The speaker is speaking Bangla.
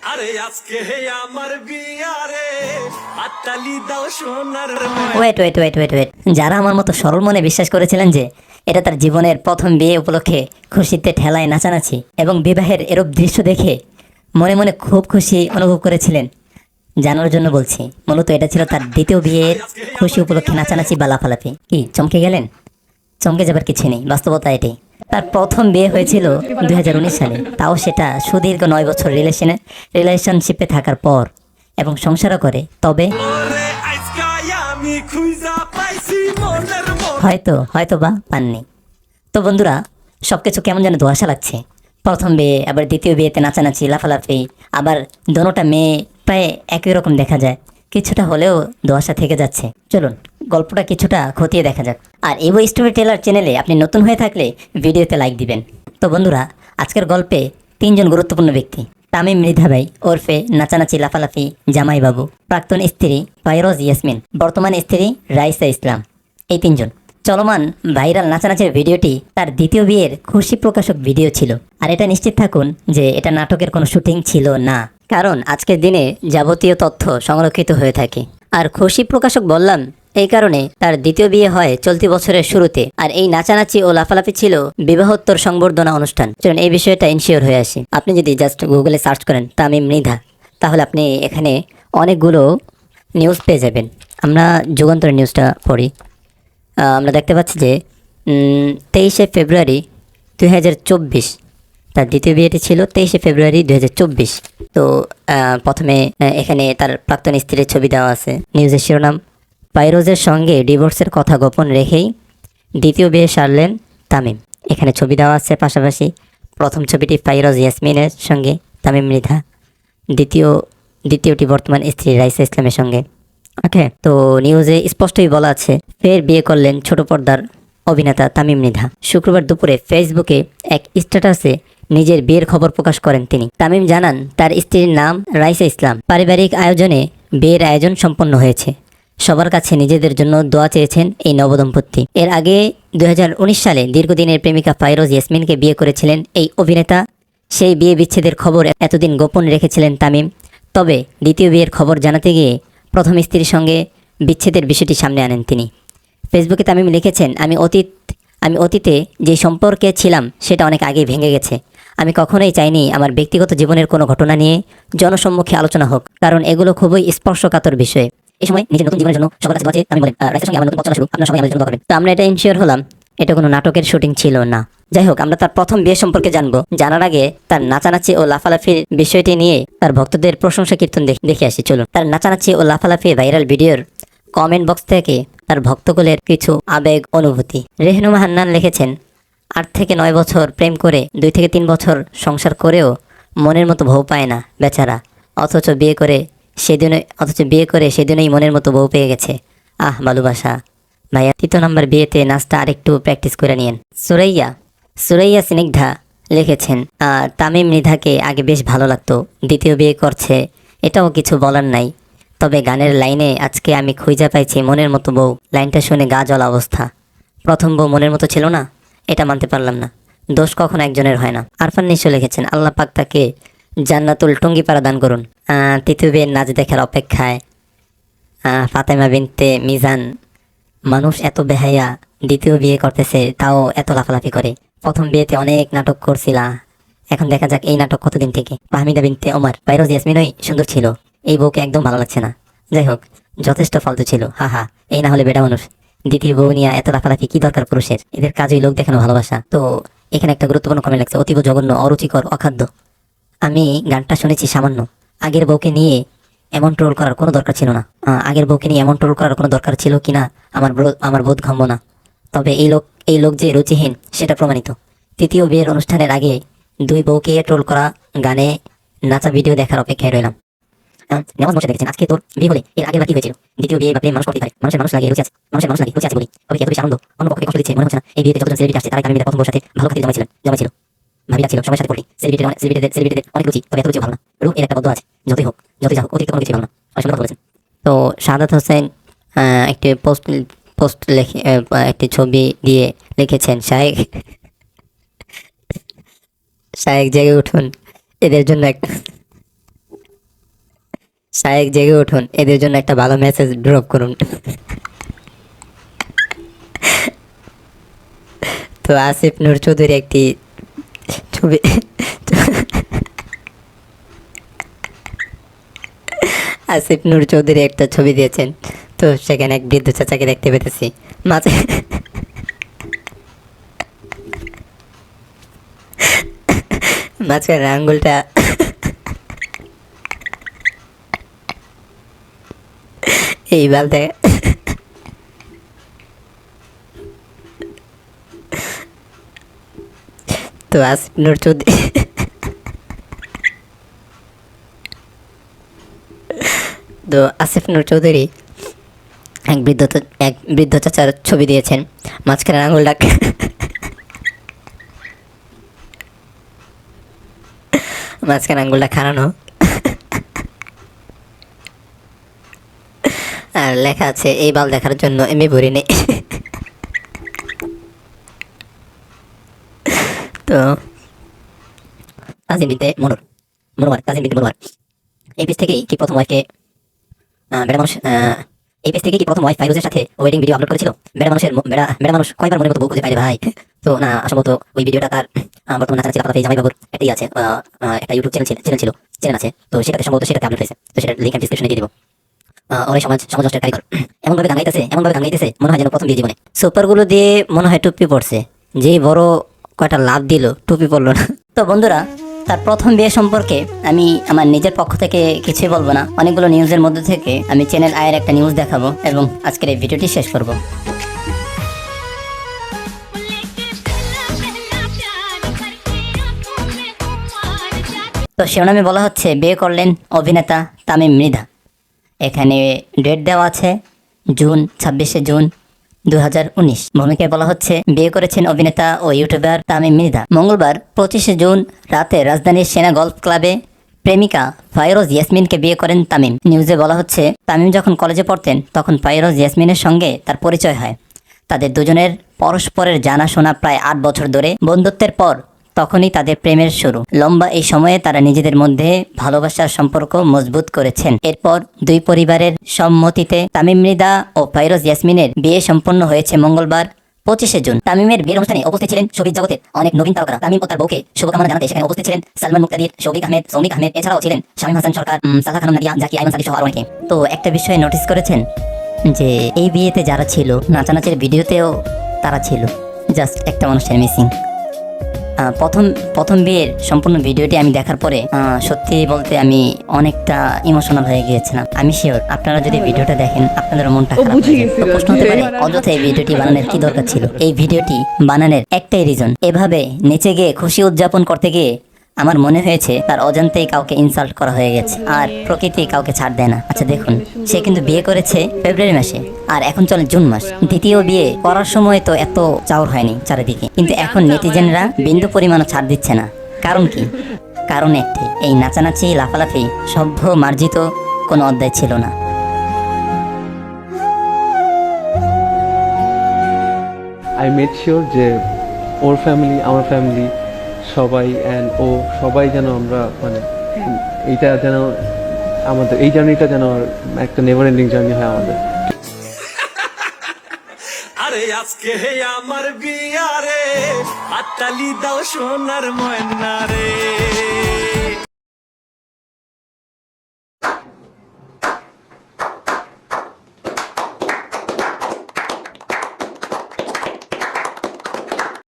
আরে আজকে হে আমার বিয়ারে হাততালি দাও সোনার wait wait wait wait wait যারা আমার মতো সরল মনে বিশ্বাস করেছিলেন যে এটা তার জীবনের প্রথম বিয়ে উপলক্ষে খুশিতে ঠেলায় নাচানাচি এবং বিবাহের এরূপ দৃশ্য দেখে মনে মনে খুব খুশি অনুভব করেছিলেন, জানার জন্য বলছি মূলত এটা ছিল তার দ্বিতীয় বিয়ের খুশি উপলক্ষে নাচানাচি বা লাফালাফি। কি চমকে গেলেন? চমকে যাবার কিছু নেই, বাস্তবতা এটাই। তার প্রথম বিয়ে হয়েছিল 2019 সালে, তাও সেটা সুদীর্ঘ 9 বছর রিলেশনশিপে থাকার পর এবং সংসারও করে। তবে ওরে আজকে আমি খুঁজা পাইছি মনের মন হয়তো বা পাননি। তো বন্ধুরা, সবকিছু কেমন যেন ধোঁয়াশা লাগছে। প্রথম বিয়ে, আবার দ্বিতীয় বিয়েতে নাচানাচি লাফালাফি, আবার দোনোটা মেয়ে প্রায় একই রকম দেখা যায়। কিছুটা হলেও ধোঁয়াশা থেকে যাচ্ছে। চলুন গল্পটা কিছুটা খতিয়ে দেখা যাক। আর এবো স্টোরি টেলার চ্যানেলে আপনি নতুন হয়ে থাকলে ভিডিওতে লাইক দিবেন। তো বন্ধুরা, আজকের গল্পে 3 জন গুরুত্বপূর্ণ ব্যক্তি। তামিম মৃধা ভাই ওরফে নাচানাচি লাফালাফি জামাই বাবু, প্রাক্তন স্ত্রী ফাইরোজ ইয়াসমিন, বর্তমান স্ত্রী রাইসা ইসলাম। এই 3 জন। চলমান ভাইরাল নাচানাচির ভিডিওটি তার দ্বিতীয় বিয়ের খুশি প্রকাশক ভিডিও ছিল। আর এটা নিশ্চিত থাকুন যে এটা নাটকের কোনো শুটিং ছিল না, কারণ আজকের দিনে যাবতীয় তথ্য সংরক্ষিত হয়ে থাকে। আর খুশি প্রকাশক বললাম এই কারণে, তার দ্বিতীয় বিয়ে হয় চলতি বছরের শুরুতে, আর এই নাচানাচি ও লাফালাফি ছিল বিবাহোত্তর সংবর্ধনা অনুষ্ঠান। চলুন এই বিষয়টা ইনশিওর হয়ে আসি। আপনি যদি জাস্ট গুগলে সার্চ করেন তামিম মৃধা, তাহলে আপনি এখানে অনেকগুলো নিউজ পেয়ে যাবেন। আমরা যুগান্তর নিউজটা পড়ি। আমরা দেখতে পাচ্ছি যে 23শে ফেব্রুয়ারি 2024 তার দ্বিতীয় বিয়েটি ছিল 23শে ফেব্রুয়ারি 2024। তো প্রথমে এখানে তার প্রাক্তন স্ত্রীর ছবি দেওয়া আছে। নিউজের শিরোনাম, ফাইরোজের সঙ্গে ডিভোর্সের কথা গোপন রেখেই দ্বিতীয় বিয়ে সারলেন তামিম। এখানে ছবি দেওয়া আছে পাশাপাশি। প্রথম ছবিটি ফাইরোজ ইয়াসমিনের সঙ্গে তামিম মৃধা, দ্বিতীয়টি বর্তমান স্ত্রী রাইসা ইসলামের সঙ্গে। ওকে, তো নিউজে স্পষ্টই বলা আছে ফের বিয়ে করলেন ছোট পর্দার অভিনেতা তামিম মৃধা। শুক্রবার দুপুরে ফেসবুকে এক স্ট্যাটাসে নিজের বিয়ের খবর প্রকাশ করেন তিনি। তামিম জানান তার স্ত্রীর নাম রাইসা ইসলাম। পারিবারিক আয়োজনে বিয়ের আয়োজন সম্পন্ন হয়েছে। সবার কাছে নিজেদের জন্য দোয়া চেয়েছেন এই নবদম্পতি। এর আগে 2019 সালে দীর্ঘদিনের প্রেমিকা ফাইরোজ ইয়াসমিনকে বিয়ে করেছিলেন এই অভিনেতা। সেই বিয়ে বিচ্ছেদের খবর এতদিন গোপন রেখেছিলেন তামিম। তবে দ্বিতীয় বিয়ের খবর জানাতে গিয়ে প্রথম স্ত্রীর সঙ্গে বিচ্ছেদের বিষয়টি সামনে আনেন তিনি। ফেসবুকে তামিম লিখেছেন, আমি অতীতে যে সম্পর্কে ছিলাম সেটা অনেক আগেই ভেঙে গেছে। আমি কখনোই চাইনি আমার ব্যক্তিগত জীবনের কোনো ঘটনা নিয়ে জনসম্মুখে আলোচনা হোক, কারণ এগুলো খুবই স্পর্শকাতর বিষয়। এই সময় নিজের নতুন জীবনের জন্য সবার কাছে দোয়া আমি বলেন, রাইসের সঙ্গে আমার নতুন পথ চলা শুরু, আপনারা সবাই আমাদের জন্য দোয়া করবেন। তো আমরা এটা ইনশিওর হলাম এটা কোনো নাটকের শুটিং ছিল না। যাই হোক, আমরা তার প্রথম বিয়ে সম্পর্কে জানবো। জানার আগে তার নাচানাচি ও লাফালাফির বিষয়টি নিয়ে তার ভক্তদের প্রশংসা কীর্তন দেখে আসি। চলুন। তার নাচানাচি ও লাফালাফি ভাইরাল ভিডিওর কমেন্ট বক্স থেকে তার ভক্তকুলের কিছু আবেগ অনুভূতি। রেহনুমা হান্নান লিখেছেন, 8 থেকে 9 বছর প্রেম করে 2 থেকে 3 বছর সংসার করেও মনের মতো বউ পায় না বেচারা, অথচ বিয়ে করে সেদিনই মনের মতো বউ পেয়ে গেছে। আহ ভালোবাসা ভাইয়া। 3 নম্বর বিয়েতে নাচটা আরেকটু প্র্যাকটিস করে নিয়েন। সুরাইয়া স্নিগ্ধা লিখেছেন, তামিম মৃধাকে আগে বেশ ভালো লাগতো, দ্বিতীয় বিয়ে করছে এটাও কিছু বলার নাই। তবে গানের লাইনে আজকে আমি খুঁজে পাইছি মনের মতো বউ, লাইনটা শুনে গা জ্বলা অবস্থা। প্রথম বউ মনের মতো ছিল না, এটা মানতে পারলাম না। দোষ কখনো একজনের হয় না। আরফান নিশো লিখেছেন, আল্লাহ পাক তাকে জান্নাতুল টুঙ্গিপাড়া দান করুন। তৃতীয় বিয়ের নাচ দেখার অপেক্ষায়। ফাতেমা বিনতে মিজান, মানুষ এত বেহায়া, দ্বিতীয় বিয়ে করতেছে তাও এত লাফালাফি করে। প্রথম বিয়েতে অনেক নাটক করছিলা, এখন দেখা যাক এই নাটক কতদিন থেকে। ফাহমিদা বিনতে ওমর, ফাইরোজ ইয়াসমিনই সুন্দর ছিল, এই বউকে একদম ভালো লাগছে না। যাই হোক, যথেষ্ট ফালতু ছিল, হা এই না হলে বেটা মানুষ। দ্বিতীয় বউ নিয়ে এত লাফালাফি কি দরকার পুরুষের? এদের কাজই লোক দেখানো ভালোবাসা। তো এখানে একটা গুরুত্বপূর্ণ কমেন্ট লাগছে, অতীব জঘন্য, অরুচিকর, অখাদ্য। আমি গানটা শুনেছি সামান্য, আগের বউকে নিয়ে এমন ট্রোল করার কোনো দরকার ছিল না। আগের বউকে নিয়ে এমন ট্রোল করার কোনো দরকার ছিল কিনা আমার বোধ গম্য না। তবে এই লোক যে রুচিহীন সেটা প্রমাণিত। তৃতীয় বিয়ের অনুষ্ঠানের আগে 2 বউকে ট্রোল করা গানে নাচা ভিডিও দেখার অপেক্ষায় রইলাম। নেওয়াজ মশা দেখেছেন, আজকে তোর বিয়ে হলে এর আগের বার কি হয়েছিল? দ্বিতীয় বিয়ে বা প্রেম মানুষ করতে পারে, মানুষ লাগে রুচি আছে বলি। তবে কি এত বেশি আনন্দ অন্য পক্ষে কষ্ট দিচ্ছে মনে হচ্ছে না? এই বিয়েতে যতজন সেলিব্রিটি আসছে তারা তামিমের প্রথম বউর সাথে ভালো খাতির জমাইছিল। ভাবিরা ছিল সবার সাথে পড়ি। সেলিব্রিটিদের অনেক রুচি, তবে এত রুচি ভালো না। রূপ এর একটা বদ্ধ আছে, যতই যা হোক অতিরিক্ত কোনো কিছু ভালো না। অনেক সুন্দর কথা বলেছেন। তো শাহাদাত হোসেন একটি পোস্ট লিখে একটি ছবি দিয়ে লিখেছেন, শায়েক জেগে উঠুন, এদের জন্য একটা শায়েক জেগে উঠুন, এদের জন্য একটা ভালো মেসেজ ড্রপ করুন। তো আসিফ নূর চৌধুরী একটি ছবি আসিফ নূর চৌধুরী একটা ছবি দিয়েছেন। তো সেখানে এক বৃদ্ধ চাচাকে দেখতে পেতেছি মাঝে মাঝখানে আঙ্গুলটা এই বালতে তো আসিফ নূর চৌধুরী তো আসিফ নূর চৌধুরী এক বৃদ্ধ চাচার ছবি দিয়েছেন, মাঝখানে আঙুলটা খানানো, আর লেখা আছে এই বাল দেখার জন্য এমএ ভরি নেই। তো কাজিনবিতে মনোয়ার এই পেজ থেকেই কি প্রথম ওয়াইফকে বেড়া মানুষ এই পেজ থেকে কি প্রথম ওয়াইফ ফাইরোজের সাথে ওয়েডিং ভিডিও আপলোড করেছিল। বেড়া মানুষ কয়বার মনের মতো বউ খুঁজে পাইলে ভাই। তো না সম্ভবত ওই ভিডিওটা তার বর্তমানে নাচানাচি লাফালাফি জামাইবাবুর একটাই আছে, একটা ইউটিউব চ্যানেল আছে। তো সেটাতে সম্ভবত সেটাতে আপলোড হয়েছে। তো সেটা লিঙ্ক আমি ডিসক্রিপশনে দিয়ে দিব। ওরে সমাজ নষ্টের কারিগর এমনভাবে গাঙ্গাইতেছে মনে হয় যেন প্রথম বিয়ে জীবনে। সুপারগুলো দিয়ে মনে হয় টুপি পড়ছে, যেই বড় কয়টা লাভ দিল টুপি পড়লো না। তো বন্ধুরা, তার প্রথম বিয়ে সম্পর্কে আমি আমার নিজের পক্ষ থেকে কিছুই বলবো না, অনেকগুলো নিউজের মধ্যে থেকে আমি চ্যানেল আয়ের একটা নিউজ দেখাবো এবং আজকের এই ভিডিওটি শেষ করব। তো শিরোনামে বলা হচ্ছে বিয়ে করলেন অভিনেতা তামিম মৃধা। এখানে ডেট দেওয়া আছে জুন 26শে জুন 2019। ভূমিকায় বলা হচ্ছে বিয়ে করেছেন অভিনেতা ও ইউটিউবার তামিম মৃধা। মঙ্গলবার 25শে জুন রাতে রাজধানীর সেনা গলফ ক্লাবে প্রেমিকা ফাইরোজ ইয়াসমিনকে বিয়ে করেন তামিম। নিউজে বলা হচ্ছে তামিম যখন কলেজে পড়তেন তখন ফাইরোজ ইয়াসমিনের সঙ্গে তার পরিচয় হয়। তাদের দুজনের পরস্পরের জানাশোনা প্রায় 8 বছর ধরে। বন্ধুত্বের পর তখনই তাদের প্রেমের শুরু। লম্বা এই সময়ে তারা নিজেদের মধ্যে ভালোবাসার সম্পর্ক মজবুত করেছেন। এরপর দুই পরিবারের সম্মতিতে তামিম মৃধা ও ফাইরোজ ইয়াসমিনের বিয়ে সম্পন্ন হয়েছে মঙ্গলবার 25শে জুন। তামিমের বিয়ের অনুষ্ঠানে উপস্থিত ছিলেন শোবিজ জগতের অনেক নবীন তারকারা। তামিম ও তার বউকে শুভকামনা জানাতে সেখানে উপস্থিত ছিলেন সালমান মুক্তাদির, শৌকিক আহমেদ, সৌমিক আহমেদ, এছাড়াও ছিলেন শামীম হাসান সরকার, সালা খানম নাদিয়া, জাকি আইমান সাদি সহ আরো অনেকে। তো একটা বিষয়ে নোটিস করেছেন যে এই বিয়েতে যারা ছিল নাচানাচির ভিডিওতেও তারা ছিল, জাস্ট একটা মানুষের মিসিং। প্রথম বিয়ের সম্পূর্ণ ভিডিওটি আমি দেখার পরে সত্যি বলতে আমি অনেকটা ইমোশনাল হয়ে গিয়েছিলাম। আমি শিওর আপনারা যদি ভিডিওটা দেখেন আপনাদের মনটা খারাপ হয়ে যাবে। তো প্রশ্ন হতে পারে অযথা এই ভিডিওটি বানানোর কি দরকার ছিল। এই ভিডিওটি বানানোর একটাই রিজন, এভাবে নেচে গিয়ে খুশি উদযাপন করতে গিয়ে আমার মনে হয়েছে তার অজান্তেই কাউকে ইনসাল্ট করা হয়ে গেছে, আর প্রকৃতি কাউকে ছাড় দেয় না। আচ্ছা দেখুন, সে কিন্তু বিয়ে করেছে ফেব্রুয়ারি মাসে আর এখন চলে জুন মাস। দ্বিতীয় বিয়ে করার সময় তো এত চাউর হয়নি চারিদিকে, কিন্তু এখন নেটিজেনরা বিন্দু পরিমাণও ছাড় দিচ্ছে না। কারণ কি? কারণ একটি, এই নাচানাচি লাফালাফি সভ্য মার্জিত কোনো অধ্যায় ছিল না। আই মেড শিওর যে ওর ফ্যামিলি আমার ফ্যামিলি সবাই সবাই যেন আমরা মানে এইটা যেন আমাদের এই জার্নিটা যেন একটা নেভার এন্ডিং জার্নি হয় আমাদের। আরে আজকে আমার বিয়ারে হাততালি দাও সোনার ময়না রে।